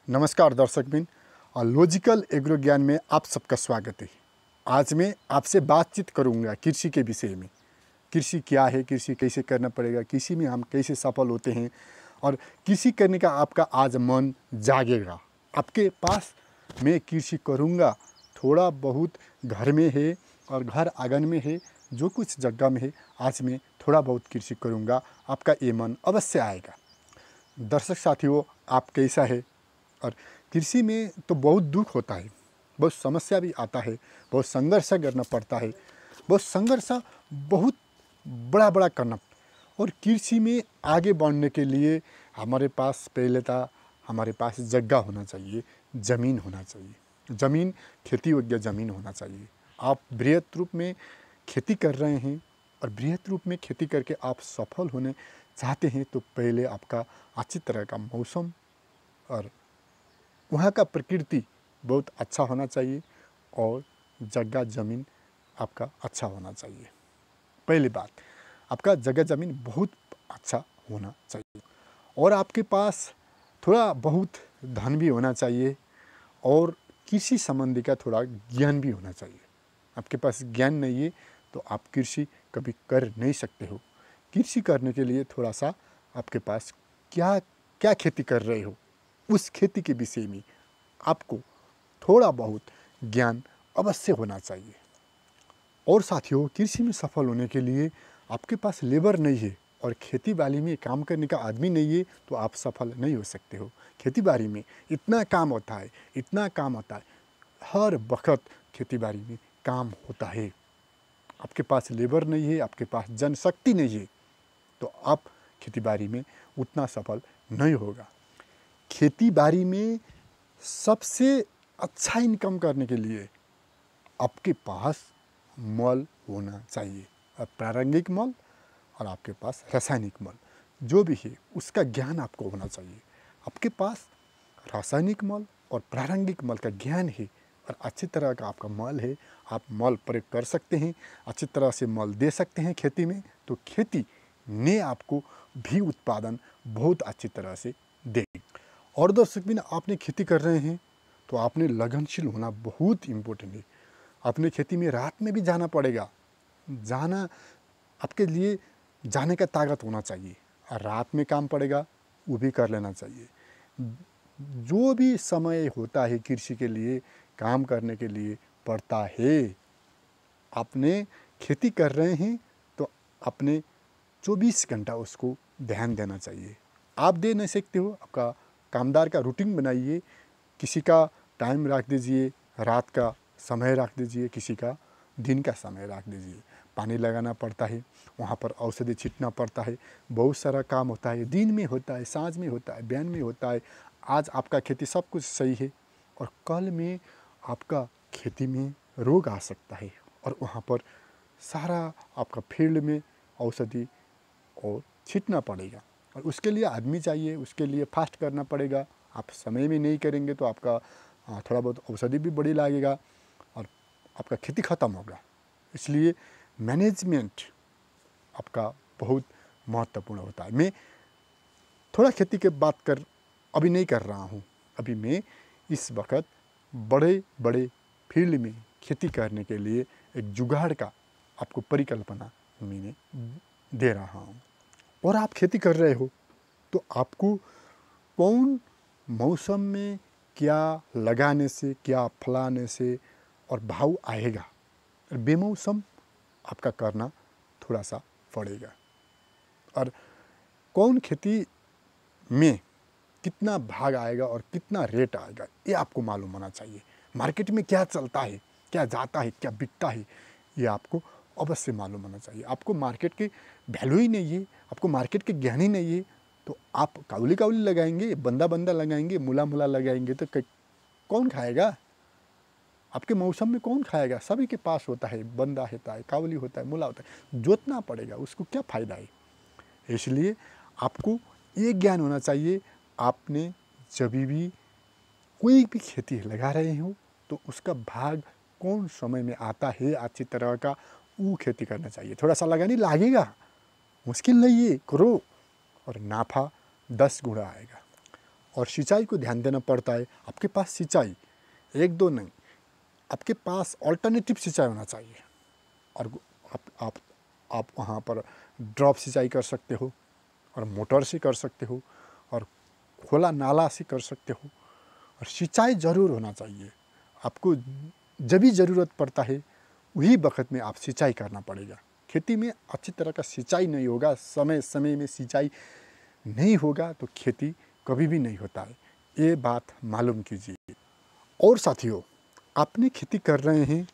नमस्कार दर्शकबिन, logical agro ज्ञान में आप सबका स्वागत है। आज मैं आपसे बातचीत करूंगा कृषि के विषय में। कृषि क्या है, कृषि कैसे करना पड़ेगा, कृषि में हम कैसे सफल होते हैं और कृषि करने का आपका आज मन जागेगा। आपके पास मैं कृषि करूंगा, थोड़ा बहुत घर में है और घर आंगन में है, जो कुछ जगह में है, आज मैं थोड़ा बहुत कृषि करूंगा, आपका ये मन अवश्य आएगा। दर्शक साथियों, आप कैसा है? और कृषि में तो बहुत दुख होता है, बहुत समस्या भी आता है, बहुत संघर्ष करना पड़ता है, बहुत संघर्ष बहुत बड़ा बड़ा करना। और कृषि में आगे बढ़ने के लिए हमारे पास पहले था, हमारे पास जगह होना चाहिए, ज़मीन होना चाहिए। ज़मीन खेती योग्य ज़मीन होना चाहिए। आप बृहत रूप में खेती कर रहे हैं और बृहत रूप में खेती करके आप सफल होने चाहते हैं तो पहले आपका अच्छी तरह का मौसम और वहाँ का प्रकृति बहुत अच्छा होना चाहिए और जगह ज़मीन आपका अच्छा होना चाहिए। पहली बात, आपका जगह ज़मीन बहुत अच्छा होना चाहिए और आपके पास थोड़ा बहुत धन भी होना चाहिए और कृषि संबंधी का थोड़ा ज्ञान भी होना चाहिए। आपके पास ज्ञान नहीं है तो आप कृषि कभी कर नहीं सकते हो। कृषि करने के लिए थोड़ा सा आपके पास क्या क्या खेती कर रहे हो, उस खेती के विषय में आपको थोड़ा बहुत ज्ञान अवश्य होना चाहिए। और साथियों, कृषि में सफल होने के लिए आपके पास लेबर नहीं है और खेती बाड़ी में काम करने का आदमी नहीं है तो आप सफल नहीं हो सकते हो। खेती बाड़ी में इतना काम होता है, इतना काम होता है, हर वक्त खेती बाड़ी में काम होता है। आपके पास लेबर नहीं है, आपके पास जनशक्ति नहीं है तो आप खेती बाड़ी में उतना सफल नहीं होगा। खेती बाड़ी में सबसे अच्छा इनकम करने के लिए आपके पास मल होना चाहिए, प्रारंभिक मल और आपके पास रासायनिक मल, जो भी है उसका ज्ञान आपको होना चाहिए। आपके पास रासायनिक मल और प्रारंभिक मल का ज्ञान है और अच्छी तरह का आपका मल है, आप मल प्रयोग कर सकते हैं, अच्छी तरह से मल दे सकते हैं खेती में, तो खेती ने आपको भी उत्पादन बहुत अच्छी तरह से देगी। और दर्शक बिन, आपने खेती कर रहे हैं तो आपने लगनशील होना बहुत इम्पोर्टेंट है। अपने खेती में रात में भी जाना पड़ेगा, जाना आपके लिए जाने का ताकत होना चाहिए और रात में काम पड़ेगा वो भी कर लेना चाहिए। जो भी समय होता है कृषि के लिए काम करने के लिए पड़ता है, आपने खेती कर रहे हैं तो अपने 24 घंटा उसको ध्यान देना चाहिए। आप दे नहीं सकते हो, आपका कामदार का रूटीन बनाइए, किसी का टाइम रख दीजिए, रात का समय रख दीजिए, किसी का दिन का समय रख दीजिए। पानी लगाना पड़ता है, वहाँ पर औषधि छींटना पड़ता है, बहुत सारा काम होता है, दिन में होता है, सांझ में होता है, बिहान में होता है। आज आपका खेती सब कुछ सही है और कल में आपका खेती में रोग आ सकता है और वहाँ पर सारा आपका फील्ड में औषधि और छींटना पड़ेगा और उसके लिए आदमी चाहिए, उसके लिए फास्ट करना पड़ेगा। आप समय में नहीं करेंगे तो आपका थोड़ा बहुत औषधि भी बड़ी लगेगा और आपका खेती ख़त्म होगा। इसलिए मैनेजमेंट आपका बहुत महत्वपूर्ण होता है। मैं थोड़ा खेती के बात अभी नहीं कर रहा हूँ। अभी मैं इस वक्त बड़े बड़े फील्ड में खेती करने के लिए एक जुगाड़ का आपको परिकल्पना मैंने दे रहा हूँ। और आप खेती कर रहे हो तो आपको कौन मौसम में क्या लगाने से, क्या फलाने से और भाव आएगा, और बेमौसम आपका करना थोड़ा सा पड़ेगा। और कौन खेती में कितना भाग आएगा और कितना रेट आएगा ये आपको मालूम होना चाहिए। मार्केट में क्या चलता है, क्या जाता है, क्या बिकता है, ये आपको अवश्य मालूम होना चाहिए। आपको मार्केट के वैल्यू ही नहीं है, आपको मार्केट के ज्ञान ही नहीं है तो आप काउली काउली लगाएंगे, बंदा बंदा लगाएंगे, मुला मुला लगाएंगे तो कौन खाएगा? आपके मौसम में कौन खाएगा? सभी के पास होता है, बंदा होता है, कावली होता है, मुला होता है, जोतना पड़ेगा, उसको क्या फ़ायदा है? इसलिए आपको ये ज्ञान होना चाहिए। आपने जब भी कोई भी खेती लगा रहे हो तो उसका भाग कौन समय में आता है, अच्छी तरह का वो खेती करना चाहिए। थोड़ा सा लगाने लगेगा, मुश्किल नहीं है, करो और नाफा 10 गुना आएगा। और सिंचाई को ध्यान देना पड़ता है। आपके पास सिंचाई एक दो नहीं, आपके पास ऑल्टरनेटिव सिंचाई होना चाहिए। और आप वहाँ पर ड्रॉप सिंचाई कर सकते हो, और मोटर से कर सकते हो, और खोला नाला से कर सकते हो। और सिंचाई ज़रूर होना चाहिए। आपको जब भी ज़रूरत पड़ता है वही वक्त में आप सिंचाई करना पड़ेगा। खेती में अच्छी तरह का सिंचाई नहीं होगा, समय समय में सिंचाई नहीं होगा तो खेती कभी भी नहीं होता है। ये बात मालूम कीजिए। और साथियों, आपने खेती कर रहे हैं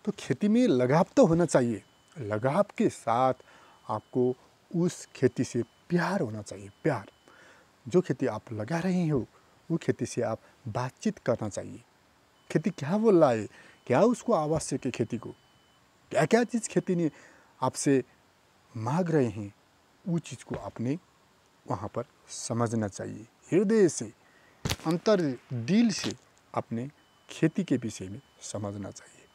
तो खेती में लगाव तो होना चाहिए। लगाव के साथ आपको उस खेती से प्यार होना चाहिए। प्यार, जो खेती आप लगा रहे हो वो खेती से आप बातचीत करना चाहिए। खेती क्या बोल रहा है, क्या उसको आवश्यक है, खेती को क्या क्या चीज़ खेती ने आपसे मांग रहे हैं, वो चीज़ को आपने वहाँ पर समझना चाहिए। हृदय से, अंतर दिल से अपने खेती के विषय में समझना चाहिए।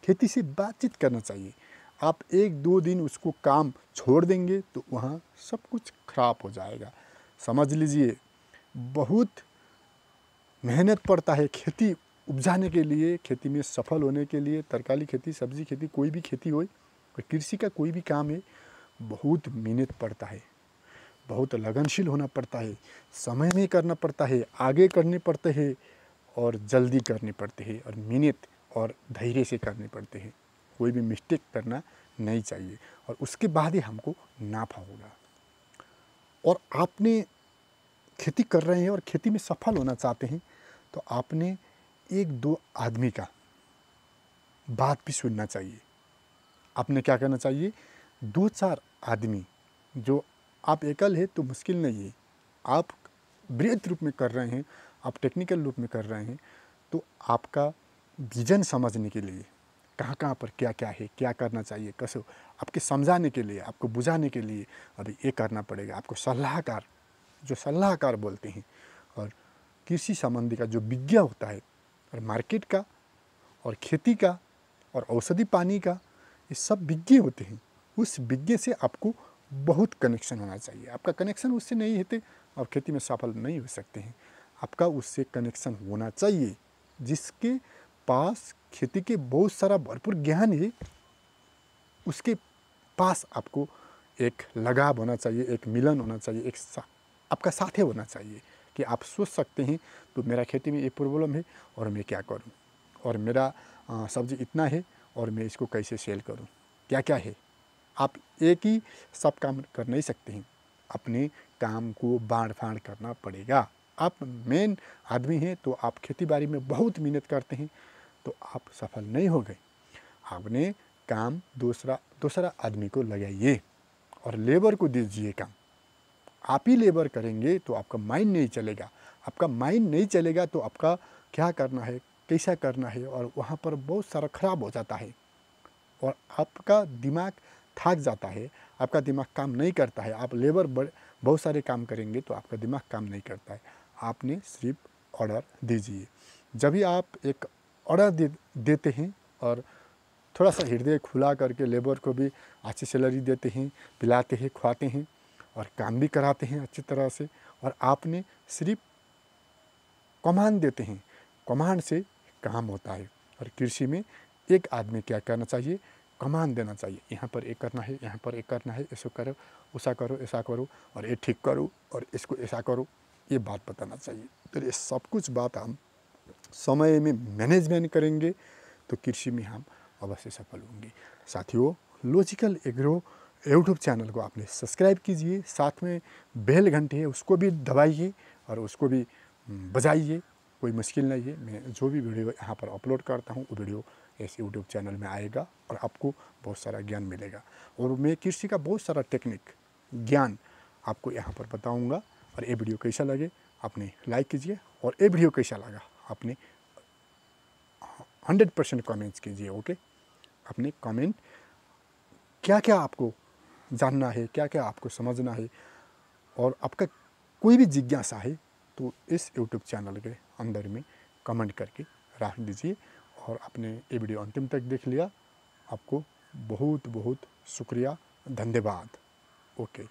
खेती से बातचीत करना चाहिए। आप एक दो दिन उसको काम छोड़ देंगे तो वहाँ सब कुछ खराब हो जाएगा। समझ लीजिए, बहुत मेहनत पड़ता है खेती उपजाने के लिए, खेती में सफल होने के लिए। तरकारी खेती, सब्जी खेती, कोई भी खेती हो, और कृषि का कोई भी काम है, बहुत मेहनत पड़ता है, बहुत लगनशील होना पड़ता है, समय में करना पड़ता है, आगे करने पड़ते हैं, और जल्दी करने पड़ते हैं, और मेहनत और धैर्य से करने पड़ते हैं। कोई भी मिस्टेक करना नहीं चाहिए, और उसके बाद ही हमको नाफा होगा। और आपने खेती कर रहे हैं और खेती में सफल होना चाहते हैं तो आपने एक दो आदमी का बात भी सुनना चाहिए। आपने क्या करना चाहिए, दो चार आदमी, जो आप एकल है तो मुश्किल नहीं है, आप बृहद रूप में कर रहे हैं, आप टेक्निकल रूप में कर रहे हैं, तो आपका विजन समझने के लिए कहाँ कहाँ पर क्या क्या है, क्या करना चाहिए, कैसे, आपके समझाने के लिए, आपको बुझाने के लिए अभी ये करना पड़ेगा। आपको सलाहकार, जो सलाहकार बोलते हैं, और कृषि संबंधी का जो विज्ञ होता है, और मार्केट का, और खेती का, और औषधि पानी का, ये सब विज्ञ होते हैं। उस विज्ञ से आपको बहुत कनेक्शन होना चाहिए। आपका कनेक्शन उससे नहीं है तो आप खेती में सफल नहीं हो सकते हैं। आपका उससे कनेक्शन होना चाहिए जिसके पास खेती के बहुत सारा भरपूर ज्ञान है। उसके पास आपको एक लगाव होना चाहिए, एक मिलन होना चाहिए, एक आपका साथी होना चाहिए कि आप सोच सकते हैं तो मेरा खेती में ये प्रॉब्लम है और मैं क्या करूं, और मेरा सब्जी इतना है और मैं इसको कैसे सेल करूं, क्या क्या है। आप एक ही सब काम कर नहीं सकते हैं, अपने काम को बाँट फाँट करना पड़ेगा। आप मेन आदमी हैं तो आप खेती बाड़ी में बहुत मेहनत करते हैं तो आप सफल नहीं हो गए। आपने काम दूसरा आदमी को लगाइए और लेबर को दीजिए काम। आप ही लेबर करेंगे तो आपका माइंड नहीं चलेगा। आपका माइंड नहीं चलेगा तो आपका क्या करना है, कैसा करना है, और वहाँ पर बहुत सारा खराब हो जाता है और आपका दिमाग थक जाता है, आपका दिमाग काम नहीं करता है। आप लेबर बहुत सारे काम करेंगे तो आपका दिमाग काम नहीं करता है। आपने सिर्फ ऑर्डर दीजिए। जब भी आप एक ऑर्डर देते हैं और थोड़ा सा हृदय खुला करके लेबर को भी अच्छी सैलरी देते हैं, पिलाते हैं, खुआते हैं, और काम भी कराते हैं अच्छी तरह से, और आपने सिर्फ कमांड देते हैं, कमांड से काम होता है। और कृषि में एक आदमी क्या करना चाहिए, कमांड देना चाहिए। यहाँ पर एक करना है, यहाँ पर एक करना है, ऐसा करो, ऐसा करो, और ये ठीक करो, और इसको ऐसा करो, ये बात बताना चाहिए। तो ये सब कुछ बात हम समय में मैनेजमेंट करेंगे तो कृषि में हम अवश्य सफल होंगे। साथियों, लॉजिकल एग्रो यूट्यूब चैनल को आपने सब्सक्राइब कीजिए, साथ में बेल घंटी है उसको भी दबाइए और उसको भी बजाइए। कोई मुश्किल नहीं है, मैं जो भी वीडियो यहाँ पर अपलोड करता हूँ वो वीडियो इस यूट्यूब चैनल में आएगा और आपको बहुत सारा ज्ञान मिलेगा। और मैं कृषि का बहुत सारा टेक्निक ज्ञान आपको यहाँ पर बताऊँगा। और ये वीडियो कैसा लगे आपने लाइक कीजिए, और ये वीडियो कैसा लगा आपने 100% कमेंट्स कीजिए। ओके, अपने कमेंट क्या क्या आपको जानना है, क्या क्या आपको समझना है, और आपका कोई भी जिज्ञासा है तो इस यूट्यूब चैनल के अंदर में कमेंट करके रख दीजिए। और आपने ये वीडियो अंतिम तक देख लिया, आपको बहुत बहुत शुक्रिया, धन्यवाद। ओके।